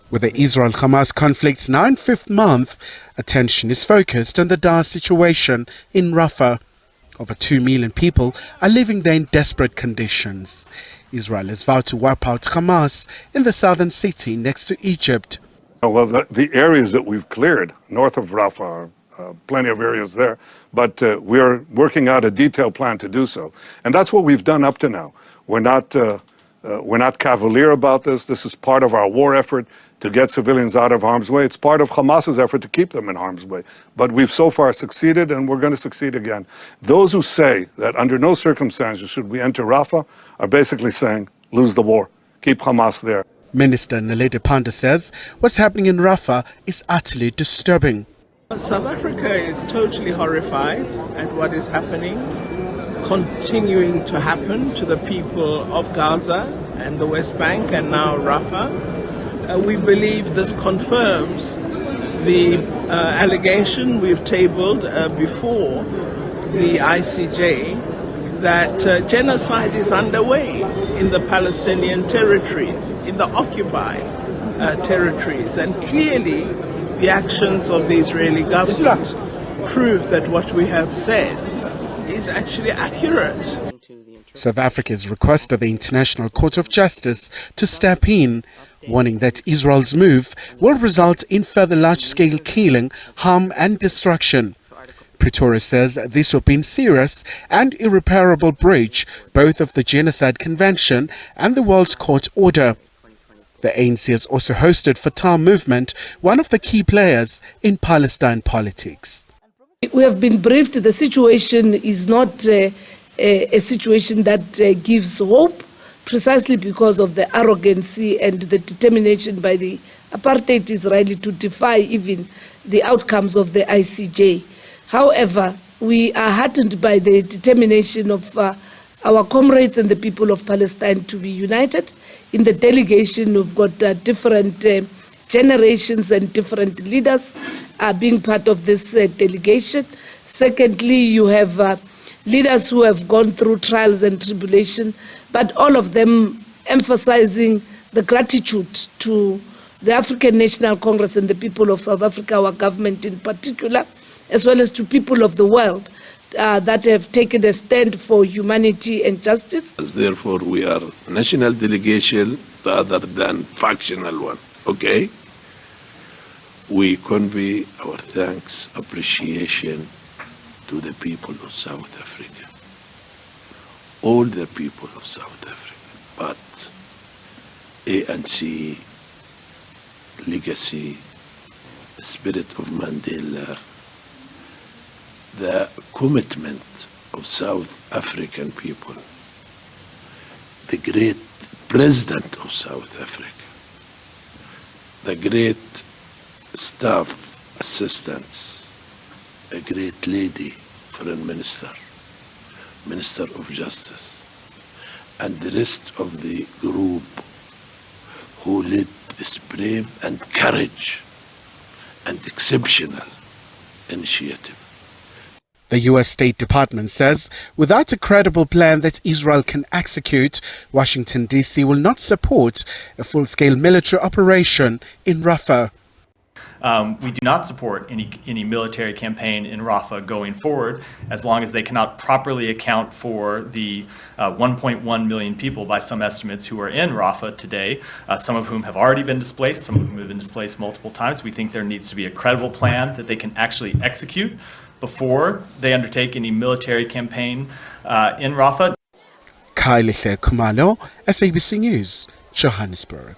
With the Israel-Hamas conflicts now in fifth month, attention is focused on the dire situation in Rafah. Over 2 million people are living there in desperate conditions. Israel has vowed to wipe out Hamas in the southern city next to Egypt. Well, the areas that we've cleared north of Rafah, plenty of areas there, but we are working out a detailed plan to do so. And that's what we've done up to now. We're not cavalier about this. This is part of our war effort to get civilians out of harm's way. It's part of Hamas's effort to keep them in harm's way. But we've so far succeeded, and we're going to succeed again. Those who say that under no circumstances should we enter Rafah are basically saying, lose the war, keep Hamas there. Minister Naledi Pandor says what's happening in Rafah is utterly disturbing. South Africa is totally horrified at what is happening, continuing to happen to the people of Gaza and the West Bank and now Rafah. We believe this confirms the allegation we've tabled before the ICJ that genocide is underway in the Palestinian territories, in the occupied territories. And clearly the actions of the Israeli government prove that what we have said is actually accurate. South Africa has requested the International Court of Justice to step in, warning that Israel's move will result in further large-scale killing, harm and destruction. Pretoria says this will be a serious and irreparable breach both of the Genocide Convention and the World Court Order. The ANC has also hosted Fatah movement, one of the key players in Palestine politics. We have been briefed. The situation is not a situation that gives hope, precisely because of the arrogancy and the determination by the apartheid Israeli to defy even the outcomes of the ICJ. However, we are heartened by the determination of our comrades and the people of Palestine to be united. In the delegation, we've got different generations and different leaders being part of this delegation. Secondly, you have leaders who have gone through trials and tribulation, but all of them emphasizing the gratitude to the African National Congress and the people of South Africa, our government in particular, as well as to people of the world that have taken a stand for humanity and justice. Therefore, we are a national delegation rather than factional one, okay? We convey our thanks, appreciation to the people of South Africa, all the people of South Africa, but ANC, legacy, the spirit of Mandela, the commitment of South African people, the great president of South Africa, the great staff assistants, a great lady, foreign minister, minister of justice, and the rest of the group who led this brave and courage and exceptional initiative. The U.S. State Department says without a credible plan that Israel can execute, Washington, D.C. will not support a full-scale military operation in Rafah. We do not support any military campaign in Rafah going forward as long as they cannot properly account for the 1.1 million people by some estimates who are in Rafah today, some of whom have already been displaced, some of whom have been displaced multiple times. We think there needs to be a credible plan that they can actually execute before they undertake any military campaign in Rafah. Khumalo, SABC News, Johannesburg.